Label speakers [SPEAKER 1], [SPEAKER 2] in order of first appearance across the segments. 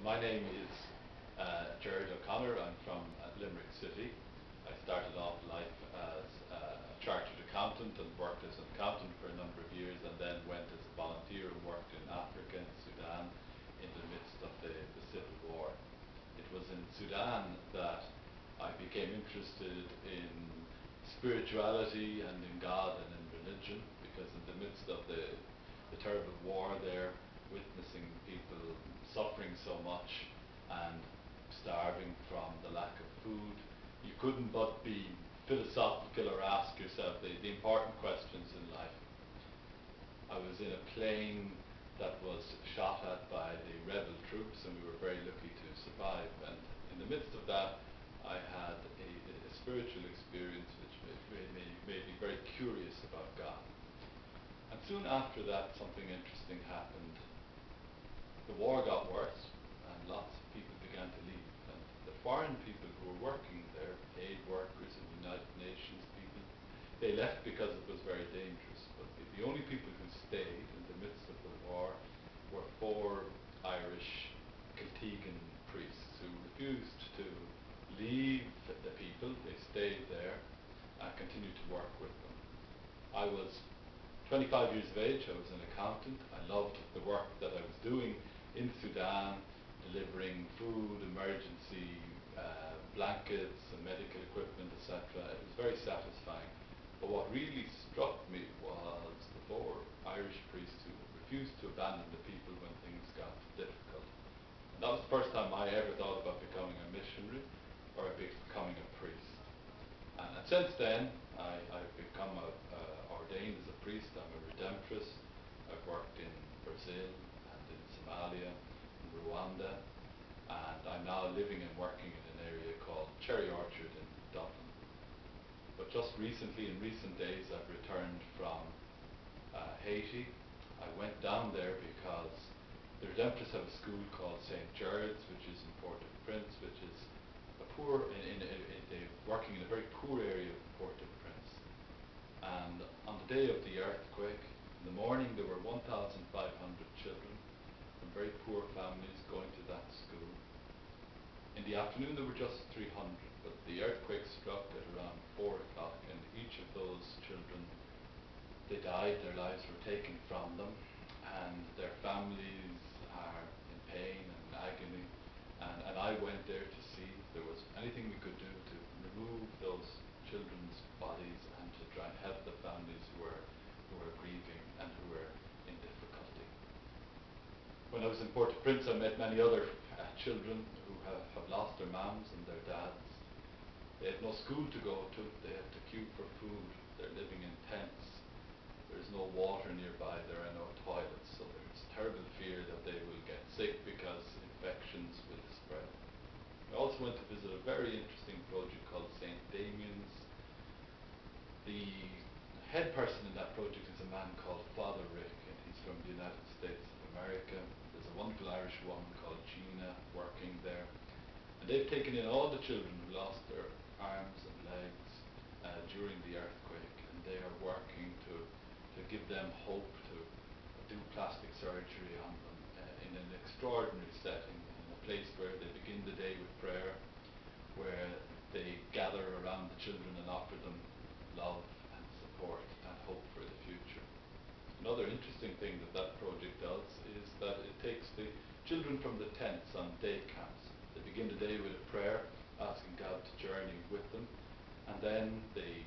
[SPEAKER 1] My name is Gerry O Connor. I'm from Limerick City. I started off life as a chartered accountant and worked as an accountant for a number of years, and then went as a volunteer and worked in Africa and Sudan in the midst of the civil war. It was in Sudan that I became interested in spirituality and in God and in religion, because in the midst of the terrible war there, witnessing people suffering so much and starving from the lack of food, you couldn't but be philosophical or ask yourself the important questions in life. I was in a plane that was shot at by the rebel troops, and we were very lucky to survive. And in the midst of that, I had a spiritual experience which made me very curious about God. And soon after that, something interesting happened. The war got worse, and lots of people began to leave. And the foreign people who were working there, aid workers and United Nations people, they left because it was very dangerous. But the only people who stayed in the midst of the war were 4 Irish Celtigan priests who refused to leave the people. They stayed there and continued to work with them. I was 25 years of age. I was an accountant. I loved the work that I was doing in Sudan, delivering food, emergency blankets and medical equipment, etc. It was very satisfying. But what really struck me was the 4 Irish priests who refused to abandon the people when things got difficult. And that was the first time I ever thought about becoming a missionary or becoming a priest. And since then, I've become ordained as a priest. I'm a Redemptorist. I've worked in Brazil and in Somalia, in Rwanda, and I'm now living and working in an area called Cherry Orchard in Dublin. But just recently, in recent days, I've returned from Haiti. I went down there because the Redemptorists have a school called St. Gerard's, which is in Port-au-Prince, which is a poor, they're working in a very poor area of Port-au-Prince. And on the day of the earthquake, in the morning there were 1,500 children from very poor families going to that school. In the afternoon there were just 300, but the earthquake struck at around 4 o'clock, and each of those children, they died, their lives were taken from them, and their families are in pain and agony. And I went there to see if there was anything we could do to remove those children's bodies and to try and help the families who were grieving and who were in difficulty. When I was in Port-au-Prince, I met many other children who have lost their moms and their dads. They had no school to go to. They have to queue for food. They're living in tents. There's no water nearby. There are no toilets. So there's terrible fear that they will get sick because infections will spread. I also went to visit a very interesting project called St. Damian's. The head person in that project is a man called Father Rick, and he's from the United States of America. There's a wonderful Irish woman called Gina working there. And they've taken in all the children who lost their arms and legs during the earthquake, and they are working to give them hope, to do plastic surgery on them in an extraordinary setting, in a place where they begin the day with prayer, where they gather around the children and offer them love and support and hope for the future. Another interesting thing that project does is that it takes the children from the tents on day camps. They begin the day with a prayer, asking God to journey with them, and then they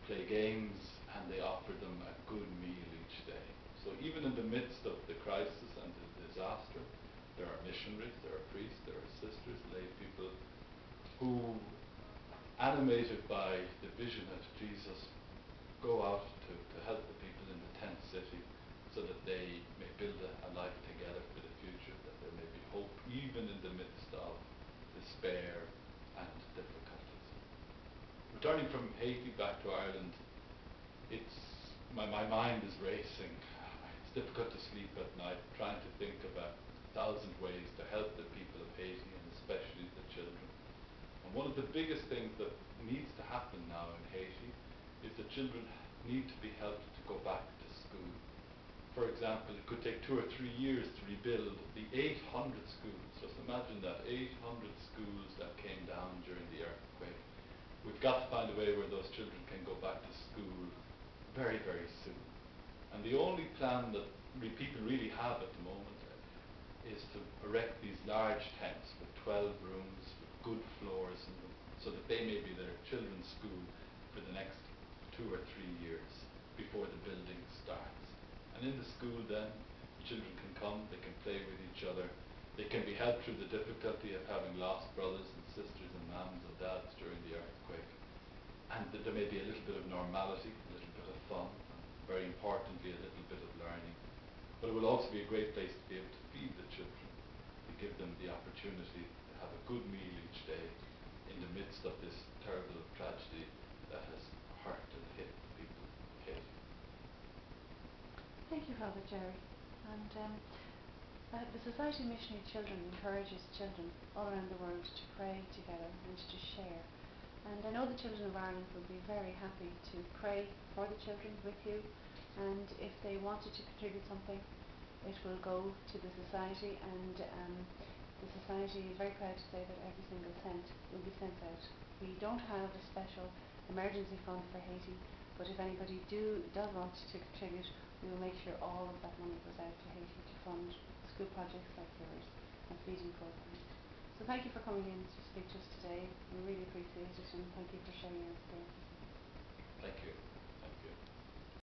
[SPEAKER 1] play games and they offer them a good meal each day. So even in the midst of the crisis and the disaster, there are missionaries, there are priests, there are sisters, lay people who, animated by the vision of Jesus, go out to help the people in the tent city so that they may build a life together for the future, that there may be hope even in the midst of despair and difficulties. Returning from Haiti back to Ireland, my mind is racing. It's difficult to sleep at night, trying to think about 1,000 ways to help the people of Haiti, and especially the children. And one of the biggest things that needs to happen now in Haiti is that children need to be helped to go back to school. for example, it could take 2 or 3 years to rebuild the 800 schools. Just imagine that, 800 schools that came down during the earthquake. We've got to find a way where those children can go back to school very, very soon. And the only plan that people really have at the moment is to erect these large tents with 12 rooms, with good floors in them, so that they may be their children's school for the next 2 or 3 years before the building starts. And in the school then, children can come, they can play with each other, they can be helped through the difficulty of having lost brothers and sisters and mums and dads during the earthquake. And that there may be a little bit of normality, a little bit of fun, and very importantly, a little bit of learning. But it will also be a great place to be able to feed the children, to give them the opportunity to have a good meal each day in the midst of this terrible tragedy that has hurt and hit the people of Haiti.
[SPEAKER 2] Thank you, Father Gerry. And the Society of Missionary Children encourages children all around the world to pray together and to share. And I know the children of Ireland would be very happy to pray for the children with you. And if they wanted to contribute something, it will go to the Society, and the Society is very proud to say that every single cent will be sent out. We don't have a special emergency fund for Haiti, but if anybody does want to contribute, we will make sure all of that money goes out to Haiti to fund school projects like yours and feeding programs. So thank you for coming in to speak to us today. We really appreciate it, and thank you for sharing your experiences.
[SPEAKER 1] Thank you.